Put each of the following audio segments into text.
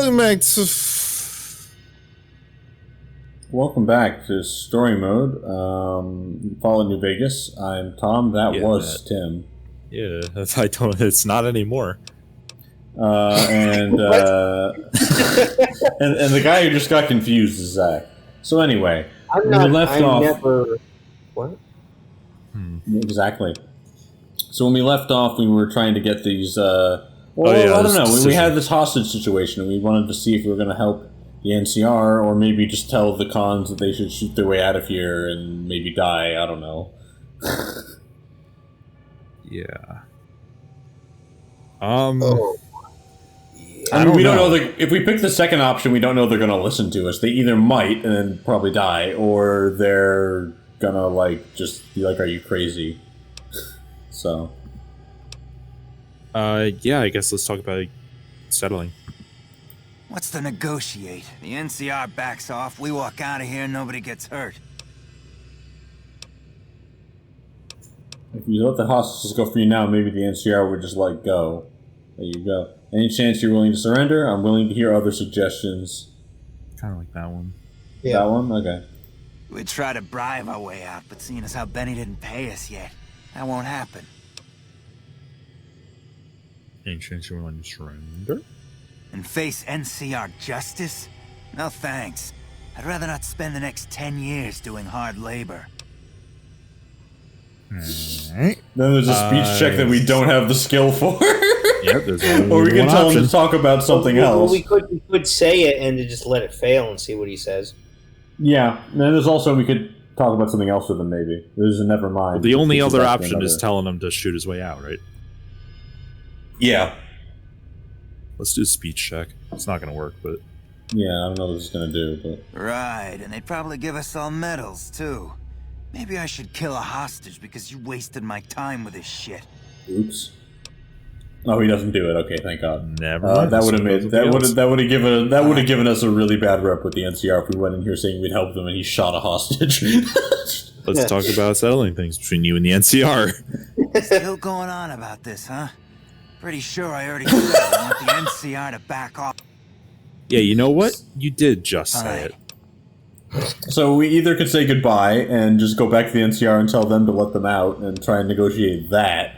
Welcome back to... Welcome back to Story Mode. Fallout New Vegas. I'm Tom. That was Tim. Yeah, I don't. It's not anymore. And the guy who just got confused is Zach. So anyway, I'm never. What? Exactly. So when we left off, we were trying to get these. I don't know. We had this hostage situation, and we wanted to see if we were going to help the NCR, or maybe just tell the cons that they should shoot their way out of here and maybe die. I don't know. Yeah. I mean, we don't know if we pick the second option, we don't know they're going to listen to us. They either might and then probably die, or they're gonna just be like, "Are you crazy?" So. Yeah, I guess let's talk about settling. What's to negotiate? The NCR backs off, we walk out of here, nobody gets hurt. If you let the hostages go free now, maybe the NCR would just let go. There you go. Any chance you're willing to surrender? I'm willing to hear other suggestions. Kind of like that one. Yeah. That one? Okay. We'd try to bribe our way out, but seeing as how Benny didn't pay us yet, that won't happen. Any chance you're willing to surrender? And face NCR justice? No thanks. I'd rather not spend the next 10 years doing hard labor. Alright. Then there's a speech check that we don't have the skill for. Yep, there's only or we can one tell option. him to talk about something else. We could say it and then just let it fail and see what he says. Yeah, and then there's also, we could talk about something else with him, maybe. There's a never mind. Well, the only other option is telling him to shoot his way out, right? Yeah. Let's do a speech check. It's not going to work, but... Yeah, I don't know what this is going to do, but... Right, and they'd probably give us all medals, too. Maybe I should kill a hostage because you wasted my time with this shit. Oops. Oh, he doesn't do it. Okay, thank God. Never mind. That would have given us a really bad rep with the NCR if we went in here saying we'd help them and he shot a hostage. Let's talk about settling things between you and the NCR. Still going on about this, huh? Pretty sure I already said I want the NCR to back off. Yeah, you know what? You did just say it. So we either could say goodbye and just go back to the NCR and tell them to let them out and try and negotiate that,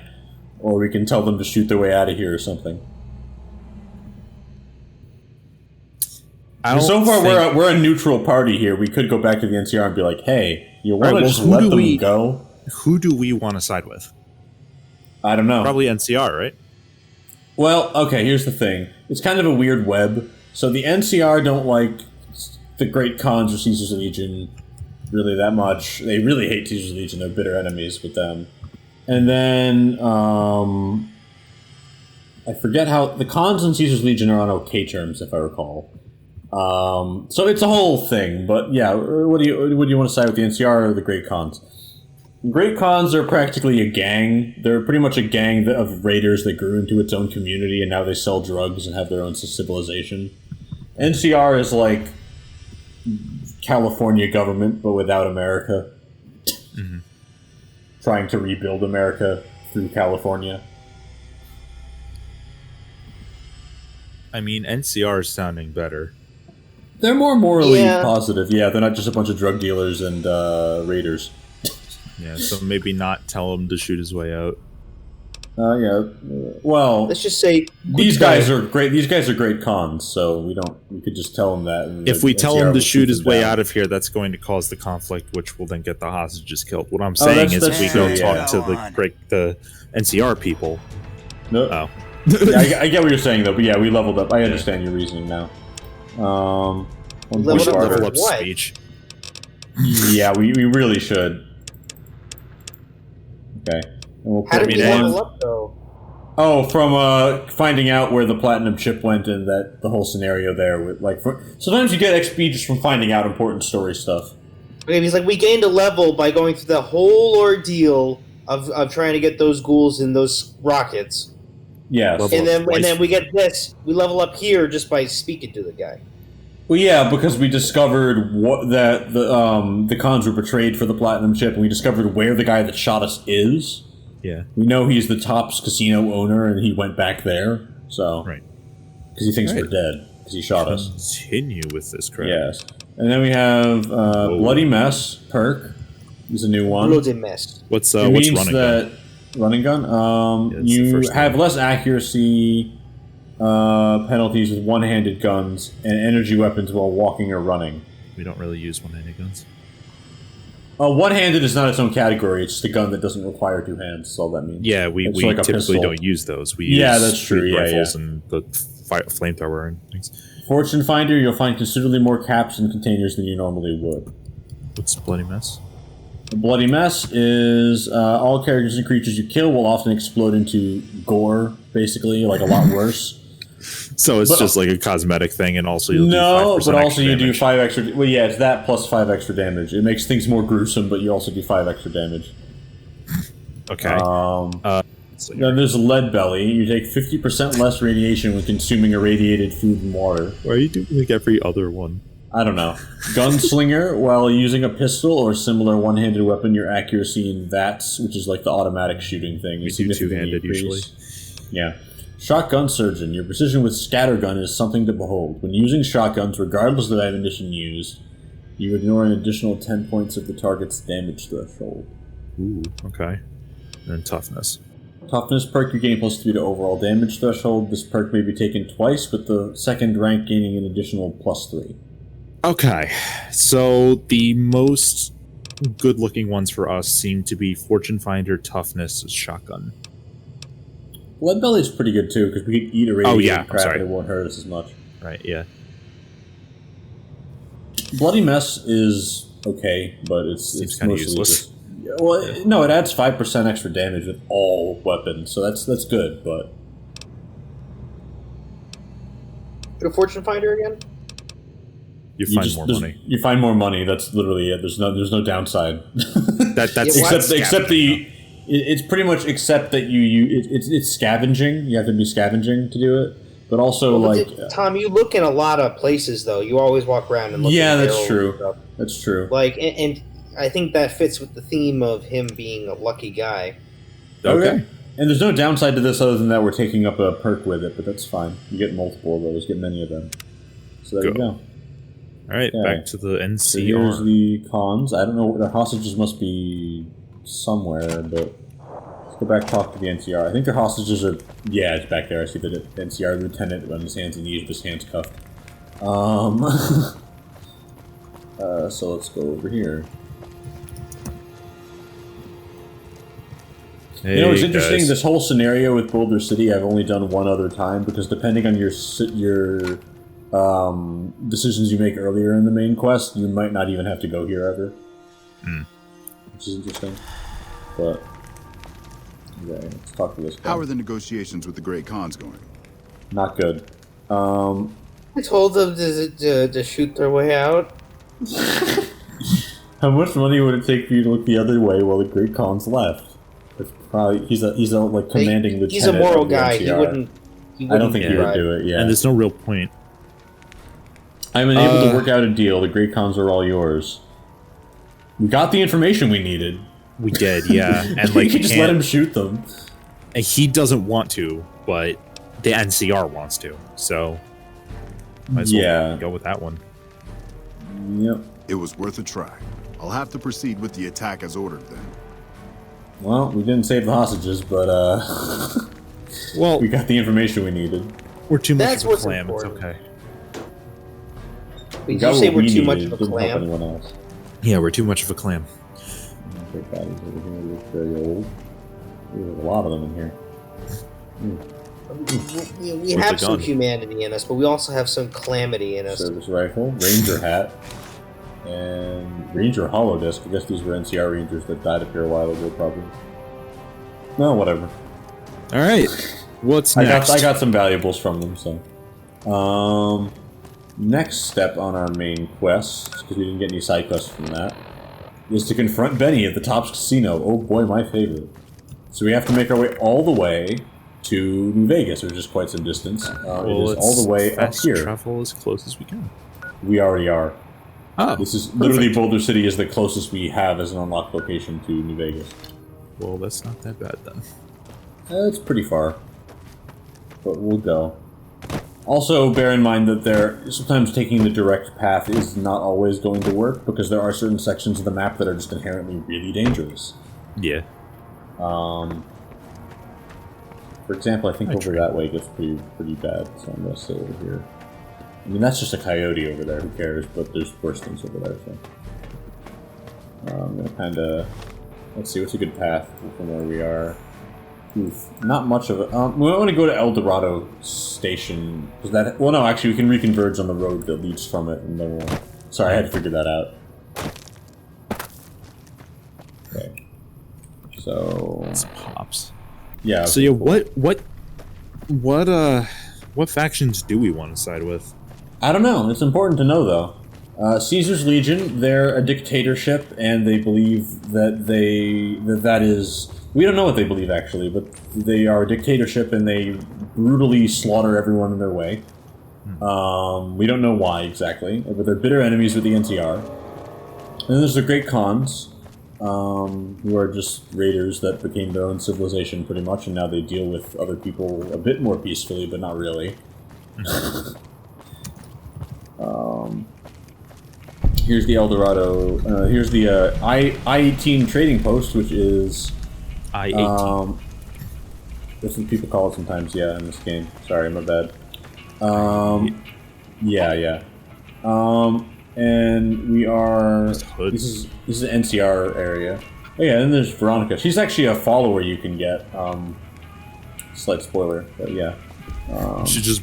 or we can tell them to shoot their way out of here or something. So far, we're a neutral party here. We could go back to the NCR and be like, "Hey, you want to just let them go?" Who do we want to side with? I don't know. Probably NCR, right? Well, okay, here's the thing. It's kind of a weird web. So the NCR don't like the Great Khans or Caesar's Legion really that much. They really hate Caesar's Legion. They're bitter enemies with them. And then, I forget how... The Khans and Caesar's Legion are on okay terms, if I recall. So it's a whole thing. But yeah, what do you want to side with, the NCR or the Great Khans? Great Khans are practically a gang. They're pretty much a gang of raiders that grew into its own community, and now they sell drugs and have their own civilization. NCR is like California government, but without America. Mm-hmm. Trying to rebuild America through California. I mean, NCR is sounding better. They're more morally positive. Yeah, they're not just a bunch of drug dealers and raiders. Yeah, so maybe not tell him to shoot his way out. Yeah. Well, let's just say these guys are great. These guys are great cons, so we could just tell them that. And if we tell him to shoot his way out of here, that's going to cause the conflict, which will then get the hostages killed. What I'm saying is, if we go talk to the NCR people. No. Oh. Yeah, I get what you're saying though, but yeah, we leveled up. I understand your reasoning now. We should level up speech. Yeah, we really should. Okay. How did we level up, though? Oh, from finding out where the platinum chip went and that the whole scenario there. With sometimes you get XP just from finding out important story stuff. Okay, he's like, we gained a level by going through the whole ordeal of trying to get those ghouls in those rockets. Yes. And then we get this. We level up here just by speaking to the guy. Well, yeah, because we discovered that the cons were betrayed for the platinum chip, and we discovered where the guy that shot us is. Yeah. We know he's the Tops casino owner, and he went back there. So, right, because he thinks we're dead. because he shot us. Continue with this crap. Yes. And then we have Bloody Mess perk. Is a new one. Bloody Mess. What's It what's means running that running gun. Yeah, You have less accuracy penalties with one-handed guns and energy weapons while walking or running. We don't really use one-handed guns. One-handed is not its own category. It's just a gun that doesn't require two hands. That's all that means. Yeah, we like typically don't use those. We use that's true. rifles and the flamethrower and things. Fortune Finder, you'll find considerably more caps and containers than you normally would. What's Bloody Mess? The Bloody Mess is all characters and creatures you kill will often explode into gore, basically, like a lot worse. So it's just like a cosmetic thing, and also you'll do 5% but also you damage. do 5 extra. Well, yeah, it's that plus 5 extra damage. It makes things more gruesome, but you also do 5 extra damage. Okay. Then there's Lead Belly. You take 50% less radiation when consuming irradiated food and water. Why are you doing like every other one? I don't know. Gunslinger, while using a pistol or similar one-handed weapon, your accuracy in VATS, which is like the automatic shooting thing, We do two-handed usually. Yeah. Shotgun Surgeon, your precision with scattergun is something to behold. When using shotguns, regardless of the ammunition used, you ignore an additional 10 points of the target's damage threshold. Ooh, okay. And then toughness. Toughness perk, you gain +3 to overall damage threshold. This perk may be taken twice, with the second rank gaining an additional +3. Okay, so the most good-looking ones for us seem to be Fortune Finder, Toughness, Shotgun. Lead Belly is pretty good too, because we can eat irradiated crap and it won't hurt us as much. Right, yeah. Bloody Mess is okay, but it's kind of mostly useless. just... Well, no, it adds 5% extra damage with all weapons, so that's good, but... Go to Fortune Finder again? You find more money. You find more money. That's literally it. There's no downside. That's except it's pretty much except that it's scavenging. You have to be scavenging to do it, but also Tom, you look in a lot of places though. You always walk around and look. Yeah, at that's true. That's true. Like, and I think that fits with the theme of him being a lucky guy. Okay. And there's no downside to this other than that we're taking up a perk with it, but that's fine. You get multiple of those. Get many of them. So there you go. All right, back to the NCR. So here's the cons. I don't know. The hostages must be somewhere, but let's go back and talk to the NCR. I think their hostages are... Yeah, it's back there. I see the NCR lieutenant on his hands and knees with his hands cuffed. So let's go over here. Hey, you know, it's interesting, guys. this whole scenario with Boulder City I've only done one other time, because depending on your decisions you make earlier in the main quest, you might not even have to go here ever. Which is interesting. But, okay, let's talk to this guy. How are the negotiations with the Great Khans going? Not good. I told them to shoot their way out. How much money would it take for you to look the other way while the Great Khans left? It's probably he's a like commanding lieutenant. He's a moral of the guy. NCR. I don't think he would do it. Yeah, And there's no real point. I'm unable to work out a deal. The Great Khans are all yours. We got the information we needed. We did, yeah. And like, you just let him shoot them. And he doesn't want to, but the NCR wants to. So, might as well go with that one. Yep. It was worth a try. I'll have to proceed with the attack as ordered then. Well, we didn't save the hostages, but well, we got the information we needed. We're too much That's of a what's clam. important. It's okay. Did you say we're too much of a Didn't help clam? anyone else. Yeah, we're too much of a clam. Big bodies over here look very old. There's a lot of them in here. We have some humanity in us, but we also have some calamity in us. Service rifle, ranger hat, and ranger holodisc. I guess these were NCR rangers that died up here a while ago, probably. No, whatever. All right, what's next? I got some valuables from them. So, next step on our main quest, because we didn't get any side quests from that, is to confront Benny at the Tops Casino. Oh boy, my favorite. So we have to make our way all the way to New Vegas, which is quite some distance. It is all the way up here. Travel as close as we can. We already are. Oh, this is literally Boulder City is the closest we have as an unlocked location to New Vegas. Well, that's not that bad then. It's pretty far, but we'll go. Also, bear in mind that sometimes taking the direct path is not always going to work, because there are certain sections of the map that are just inherently really dangerous. Yeah. For example, I think over that way gets pretty bad, so I'm going to stay over here. I mean, that's just a coyote over there, who cares, but there's worse things over there, so... I'm going to kind of... Let's see, what's a good path from where we are? Oof, not much of it. We want to go to El Dorado Station, because that... Well, no, actually, we can reconverge on the road that leads from it, and then we'll... Sorry, I had to figure that out. Okay. So... It's pops. Yeah. So yeah, what factions do we want to side with? I don't know. It's important to know, though. Caesar's Legion, they're a dictatorship, and they believe that that is... We don't know what they believe, actually, but they are a dictatorship, and they brutally slaughter everyone in their way. We don't know why, exactly, but they're bitter enemies with the NCR. And then there's the Great Khans, who are just raiders that became their own civilization, pretty much, and now they deal with other people a bit more peacefully, but not really. Here's the El Dorado. Here's the I-18 trading post, which is I-18. That's what people call it sometimes. Yeah, in this game. Sorry, my bad. Yeah. And we are. This is the NCR area. Oh yeah, and then there's Veronica. She's actually a follower you can get. Slight spoiler, but yeah. She just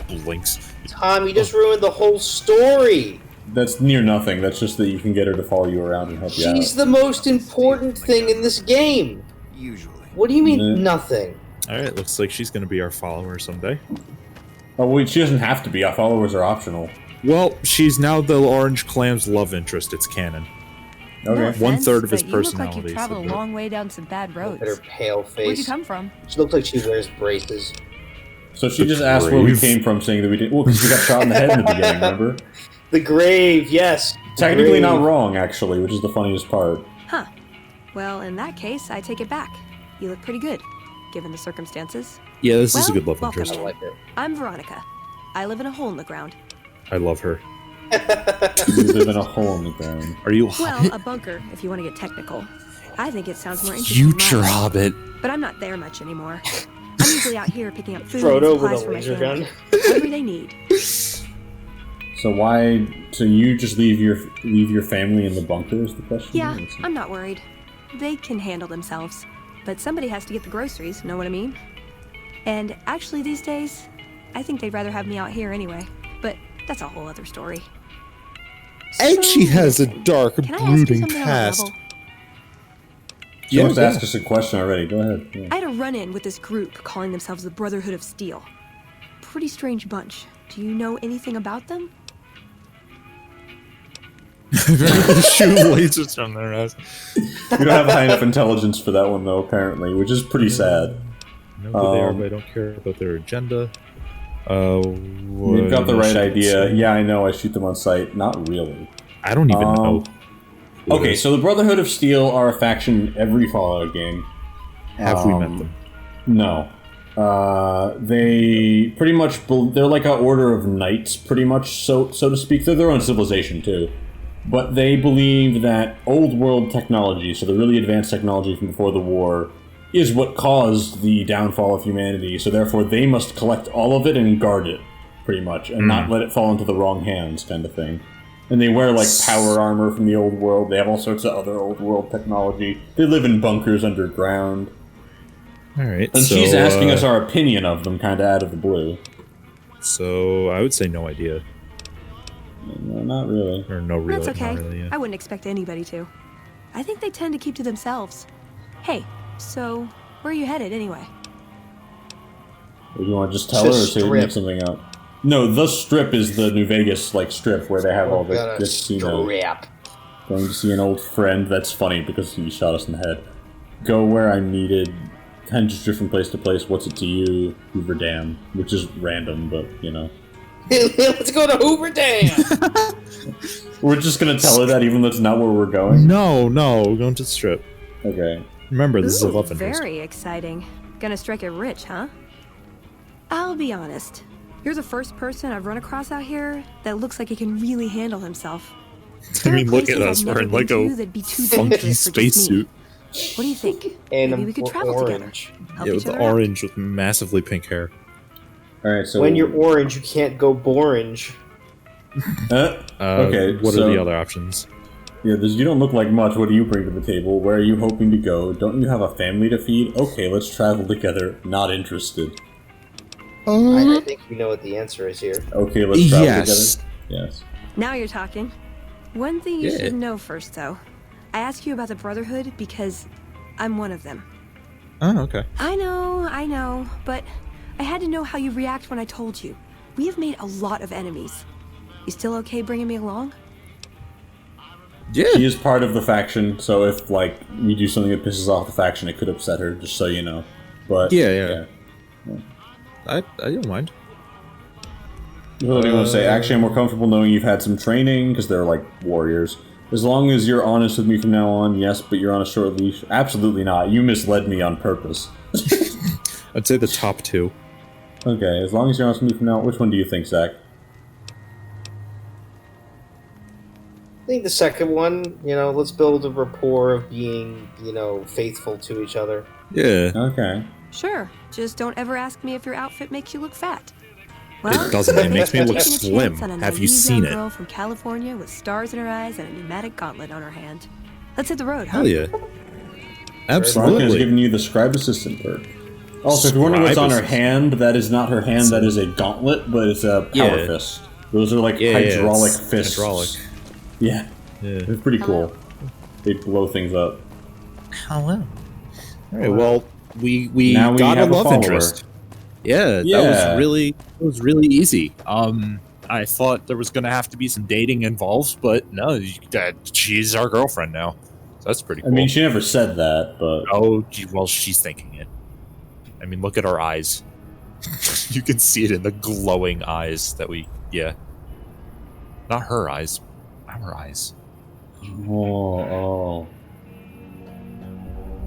blinks. Tom, you just ruined the whole story. That's near nothing. That's just that you can get her to follow you around and help you out. She's the most important thing in this game. Usually. What do you mean, nothing? Alright, looks like she's going to be our follower someday. Oh, wait, she doesn't have to be. Our followers are optional. Well, she's now the Orange Clam's love interest. It's canon. Okay. No offense, 1/3 of his but you look personality. like you've traveled a long way down some bad roads. Look at her pale face. Where'd you come from? She looks like she wears braces. So she just asked where we came from, saying that we didn't... Well, because we got shot in the head in the beginning, remember? The grave, yes. Technically not wrong, actually, which is the funniest part. Huh. Well, in that case, I take it back. You look pretty good, given the circumstances. Yeah, this is a Well, good love welcome. interest. I like her. I'm Veronica. I live in a hole in the ground. I love her. You live in a hole in the ground. Are you a Well, Hobbit? a bunker, if you want to get technical. I think it sounds more interesting. Future Hobbit. But I'm not there much anymore. I'm usually out here picking up food Frodo and with supplies a for my laser family. gun. Whatever they need. So why... So you just leave your family in the bunker is the question? Yeah, I'm not worried. They can handle themselves. But somebody has to get the groceries, know what I mean? And actually these days, I think they'd rather have me out here anyway. But that's a whole other story. And she has a dark, Can I ask you brooding something on a past. level? Someone's asked us a question already. Go ahead. Yeah. I had a run-in with this group calling themselves the Brotherhood of Steel. Pretty strange bunch. Do you know anything about them? Shoot lasers from their eyes. We don't have high enough intelligence for that one, though, apparently, which is pretty sad. I know who they are, but I don't care about their agenda. You've got the right idea. Yeah, I know. I shoot them on sight. Not really. I don't even know. Okay, so the Brotherhood of Steel are a faction in every Fallout game. Have we met them? No. They pretty much... They're like an order of knights, pretty much, so to speak. They're their own civilization, too. But they believe that old world technology, so the really advanced technology from before the war, is what caused the downfall of humanity. So therefore they must collect all of it and guard it, pretty much, and not let it fall into the wrong hands, kind of thing. And they wear, like, power armor from the old world. They have all sorts of other old world technology. They live in bunkers underground. Alright, And so, she's asking us our opinion of them, kind of out of the blue. So, I would say no idea. No, not really. Or no really. That's okay. Not really, yeah. I wouldn't expect anybody to. I think they tend to keep to themselves. Hey, so where are you headed anyway? Or do you want to just tell her, or say we make something up? No, the Strip is the New Vegas, like, strip where they have all the casino. Going to see an old friend. That's funny because he shot us in the head. Go where I'm needed. Kind of just drift from place to place. What's it to you? Hoover Dam. Which is random, but, you know. Let's go to Hoover Dam! We're just gonna tell her that even though that's not where we're going? No, we're going to the strip. Okay. Remember, this is a love interest. Very exciting. Gonna strike it rich, huh? I'll be honest. You're the first person I've run across out here that looks like he can really handle himself. I mean, look at us. We're in like a funky spacesuit. What do you think? And Maybe we could travel orange. together. Help Yeah, each with the other out. orange with massively pink hair. Alright, so... When you're orange, you can't go borange. Okay, What so- are the other options? Yeah, you don't look like much. What do you bring to the table? Where are you hoping to go? Don't you have a family to feed? Okay, let's travel together. Not interested. I think we know what the answer is here. Okay, let's travel Yes. together. Yes. Now you're talking. One thing you Yeah. should know first, though. I ask you about the Brotherhood because I'm one of them. Oh, okay. I know, but I had to know how you react when I told you. We have made a lot of enemies. You still okay bringing me along? He Yeah. is part of the faction, so if, like, you do something that pisses off the faction, it could upset her, just so you know. But, Yeah. I don't mind. What do you want to say? Actually, I'm more comfortable knowing you've had some training, because they're, like, warriors. As long as you're honest with me from now on, yes, but you're on a short leash. Absolutely not. You misled me on purpose. I'd say the top two. Okay, as long as you're honest with me from now on, which one do you think, Zach? I think the second one, let's build a rapport of being, faithful to each other. Yeah. Okay. Sure. Just don't ever ask me if your outfit makes you look fat. Well, It doesn't. It makes me look taking a slim. chance on a Have you naive seen young it? girl from California with stars in her eyes and a pneumatic gauntlet on her hand. Let's hit the road, huh? Hell yeah. Brock has Absolutely. given you the scribe assistant perk. Also, if you're wondering what's on her hand, that is not her hand, that is a gauntlet, but it's a power fist. Those are like hydraulic it's fists. Hydraulic. Yeah. Yeah. It's pretty cool. They blow things up. Hello. All right. Well, we Now we got a have a love follower. interest. Yeah, Yeah. that was really easy. I thought there was gonna have to be some dating involved, but no, she's our girlfriend now. So that's pretty I cool. mean, she never said that, but... Oh, well, she's thinking it. I mean, look at her eyes. You can see it in the glowing eyes that not her eyes, our eyes. Oh.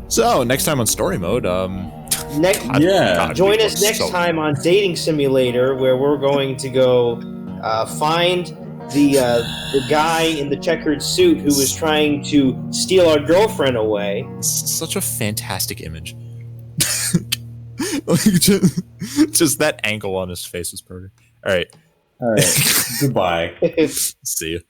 So next time on story mode, Yeah. Join us next time on Dating Simulator, where we're going to go find the guy in the checkered suit who was trying to steal our girlfriend away. Such a fantastic image. Just that angle on his face was perfect. All right. Alright. Goodbye. See you.